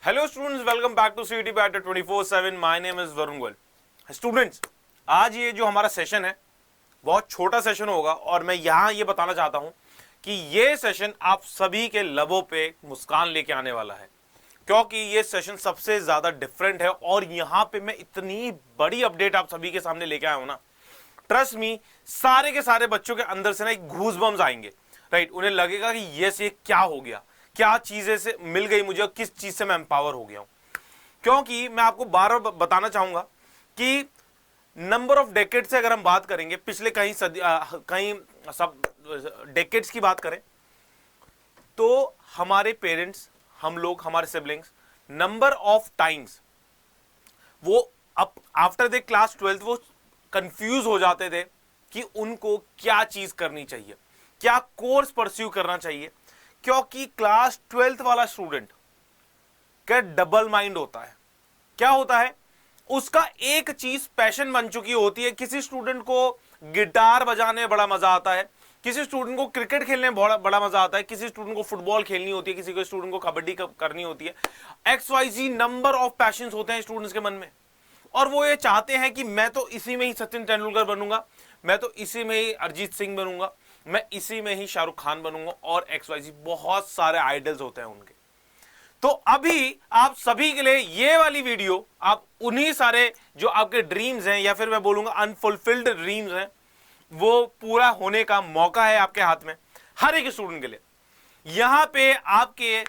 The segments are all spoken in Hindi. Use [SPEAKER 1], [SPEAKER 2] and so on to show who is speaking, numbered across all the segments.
[SPEAKER 1] Hello students, welcome back to CET better 24/7। My name is Varun Goyal. Students, आज ये जो हमारा सेशन है बहुत छोटा सेशन होगा और मैं यहां ये बताना चाहता हूं कि ये सेशन आप सभी के लबों पे मुस्कान लेके आने वाला है, क्योंकि ये सेशन सबसे ज्यादा डिफरेंट है और यहां पे मैं इतनी बड़ी अपडेट आप सभी के सामने लेके आया हूं ना, ट्रस्ट मी, सारे के सारे बच्चों के अंदर से ना एक घूस बम्स आएंगे। राइट, उन्हें लगेगा कि ये क्या हो गया, क्या चीजें से मिल गई मुझे और किस चीज से मैं एम्पावर हो गया हूं। क्योंकि मैं आपको बार बार बताना चाहूंगा कि नंबर ऑफ डेकेड्स से अगर हम बात करेंगे, पिछले कहीं सब डेकेड्स की बात करें तो हमारे पेरेंट्स, हम लोग, हमारे सिबलिंग्स, नंबर ऑफ टाइम्स वो अब आफ्टर द क्लास 12th वो कंफ्यूज हो जाते थे कि उनको क्या चीज करनी चाहिए, क्या कोर्स परस्यू करना चाहिए। क्योंकि क्लास 12th वाला स्टूडेंट का डबल माइंड होता है। क्या होता है, उसका एक चीज पैशन बन चुकी होती है। किसी स्टूडेंट को गिटार बजाने में बड़ा मजा आता है, किसी स्टूडेंट को क्रिकेट खेलने में बड़ा मजा आता है, किसी स्टूडेंट को फुटबॉल खेलनी होती है, किसी को स्टूडेंट को कबड्डी करनी होती है। XYZ नंबर ऑफ पैशंस होते हैं स्टूडेंट्स के मन में और वो ये चाहते हैं कि मैं तो इसी में ही सचिन तेंदुलकर बनूंगा, मैं तो इसी में ही अरिजीत सिंह बनूंगा, मैं इसी में ही शाहरुख खान बनूंगा और XYZ बहुत सारे आइडल्स होते हैं उनके। तो अभी आप सभी के लिए ये वाली वीडियो, आप उन्हीं सारे जो आपके ड्रीम्स हैं या फिर मैं बोलूंगा अनफुलफिल्ड ड्रीम्स हैं, वो पूरा होने का मौका है आपके हाथ में, हर एक स्टूडेंट के लिए। यहां पे आपके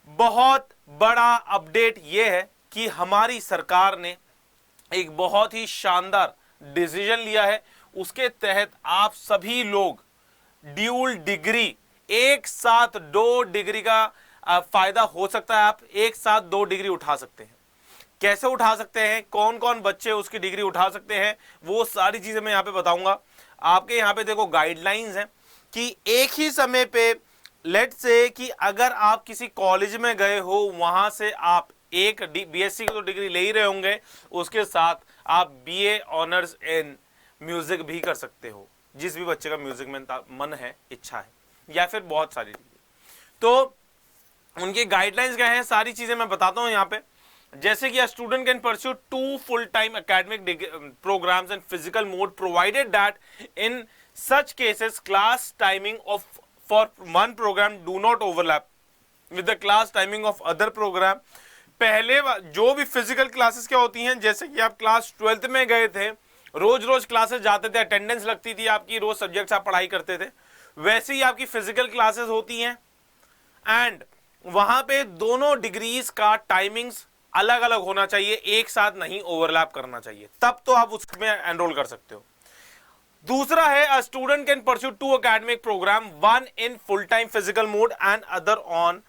[SPEAKER 1] बहुत बड़ा अपडेट ये है कि हमारी सरकार ने एक बहुत ही शानदार डिसीजन लिया है। उसके तहत आप सभी लोग ड्यूल डिग्री, एक साथ 2 डिग्री का फायदा हो सकता है। आप एक साथ 2 डिग्री उठा सकते हैं। कैसे उठा सकते हैं, कौन कौन बच्चे उसकी डिग्री उठा सकते हैं, वो सारी चीजें मैं यहां पे बताऊंगा। आपके यहां पे देखो गाइडलाइंस हैं कि एक ही समय पे, लेट से कि अगर आप किसी कॉलेज में गए हो, वहां से आप एक BSc की तो डिग्री ले ही रहे होंगे, उसके साथ आप BA ऑनर्स इन म्यूजिक भी कर सकते हो, जिस भी बच्चे का म्यूजिक में मन है, इच्छा है, या फिर बहुत सारी डिग्री। तो उनके गाइडलाइंस क्या हैं, सारी चीजें मैं बताता हूं यहां पे। जैसे कि student can pursue 2 full time academic programs in physical mode provided that in such cases class timing of for one program do not overlap with the class timing of other program. पहले जो भी फिजिकल क्लासेस क्या होती हैं, जैसे कि आप क्लास 12th में गए थे, रोज रोज क्लासेस जाते थे, अटेंडेंस लगती थी आपकी, रोज सब्जेक्ट्स आप पढ़ाई करते थे, वैसे ही आपकी फिजिकल क्लासेस होती हैं। एंड वहां पे दोनों डिग्रीज का टाइमिंग्स अलग अलग होना चाहिए, एक साथ नहीं ओवरलैप करना चाहिए, तब तो आप उसमें एनरोल कर सकते हो। दूसरा है, a student can pursue 2 academic program, one in full time physical mode and other on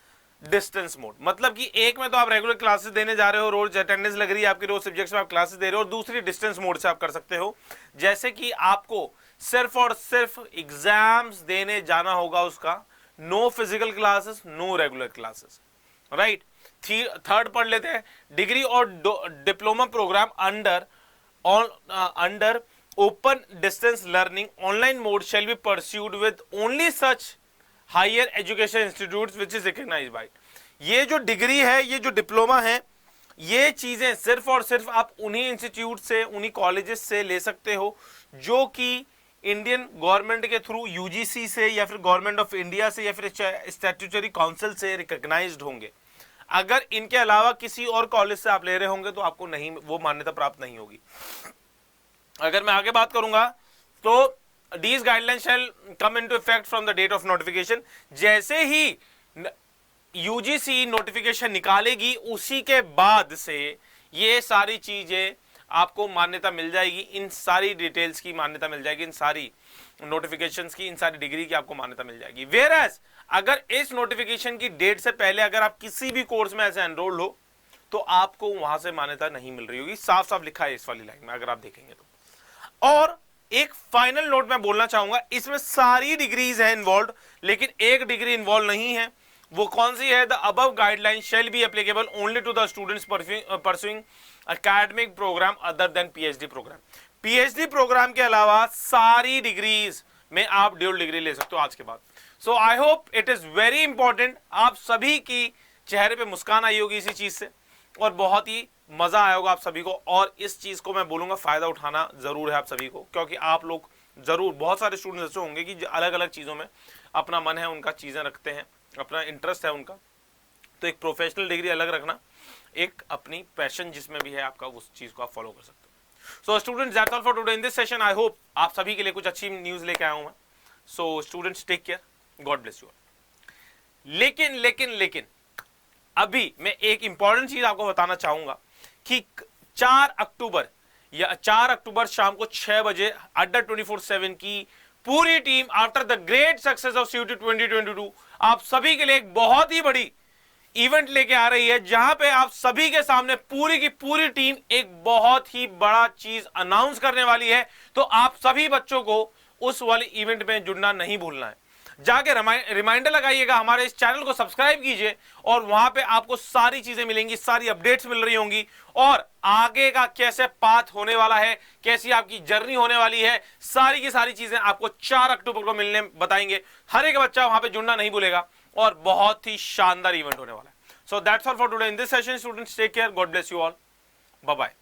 [SPEAKER 1] distance mode. मतलब कि एक में तो आप रेगुलर क्लासेस देने जा रहे हो, रोज अटेंडेंस लग रही है आपकी, रोज सब्जेक्ट्स में आप क्लासेस दे रहे हो, और दूसरी डिस्टेंस मोड से आप कर सकते हो। जैसे कि आपको सिर्फ और सिर्फ एग्जाम्स देने जाना होगा, उसका no physical classes, no regular classes. Right, third पढ़ लेते हैं, डिग्री और diploma program under open distance learning online mode shall be pursued with only such higher education institutes which is recognized by। ये जो डिग्री है, ये जो डिप्लोमा है, ये चीजें सिर्फ और सिर्फ आप उन्हीं इंस्टीट्यूट से, उन्हीं कॉलेजेस से ले सकते हो जो कि इंडियन गवर्नमेंट के थ्रू UGC से या फिर गवर्नमेंट ऑफ इंडिया से या फिर स्टैट्यूटरी काउंसिल से रिकॉग्नाइज्ड होंगे। अगर इनके अलावा किसी और कॉलेज से आप ले रहे होंगे तो आपको नहीं, वो मान्यता प्राप्त नहीं होगी। अगर मैं आगे बात करूंगा तो these guidelines shall come into effect from the date of notification। जैसे ही UGC नोटिफिकेशन निकालेगी, उसी के बाद से ये सारी चीजें आपको मान्यता मिल जाएगी, इन सारी डिटेल्स की मान्यता मिल जाएगी, इन सारी नोटिफिकेशंस की, इन सारी डिग्री की आपको मान्यता मिल जाएगी। वेयरएज अगर इस नोटिफिकेशन की डेट से पहले अगर आप किसी भी कोर्स में ऐसे एनरोल्ड हो तो आपको वहां से मान्यता नहीं मिल रही होगी। साफ साफ लिखा है इस वाली लाइन में, अगर आप देखेंगे तो। और एक फाइनल नोट मैं बोलना चाहूंगा, इसमें सारी डिग्रीज है इन्वॉल्व, लेकिन एक डिग्री इन्वॉल्व नहीं है। वो कौन सी है? The above guideline shall be applicable only to the students pursuing academic program other than PhD program. PhD program के अलावा सारी डिग्रीज में आप ड्यूल डिग्री ले सकते हो आज के बाद। So I hope it is very important, आप सभी की चेहरे पे मुस्कान आई होगी इसी चीज से, और बहुत ही मजा आया होगा आप सभी को। और इस चीज को मैं बोलूंगा फायदा उठाना जरूर है आप सभी को, क्योंकि आप लोग जरूर, बहुत सारे स्टूडेंट्स ऐसे होंगे कि अलग अलग चीजों में अपना मन है, उनका चीजें रखते हैं, अपना इंटरेस्ट है उनका। तो एक प्रोफेशनल डिग्री अलग रखना, एक अपनी पैशन जिसमें भी है आपका, उस चीज को आप फॉलो कर सकते हो। So students, that's all for today in this session. I hope आप सभी के लिए कुछ अच्छी न्यूज लेके आया हूं मैं। So students, take care, God bless you. लेकिन लेकिन लेकिन अभी मैं एक इंपॉर्टेंट चीज आपको बताना चाहूंगा कि 4 अक्टूबर शाम को 6 बजे अड्डा 24/7 की पूरी team after the great success of CUET 2022 आप सभी के लिए एक बहुत ही बड़ी इवेंट लेके आ रही है, जहां पे आप सभी के सामने पूरी की पूरी टीम एक बहुत ही बड़ा चीज अनाउंस करने वाली है। तो आप सभी बच्चों को उस वाले इवेंट में जुड़ना नहीं भूलना है। जाके रिमाइंडर लगाइएगा, हमारे इस चैनल को सब्सक्राइब कीजिए, और वहां पे आपको सारी चीजें मिलेंगी, सारी अपडेट्स मिल रही होंगी, और आगे का कैसे पाथ होने वाला है, कैसी आपकी जर्नी होने वाली है, सारी की सारी चीजें आपको 4 अक्टूबर को मिलने बताएंगे। हर एक बच्चा वहां पे जुड़ना नहीं भूलेगा, और बहुत ही शानदार इवेंट होने वाला है। So that's all for today in this session students, take care, God bless you all, bye bye.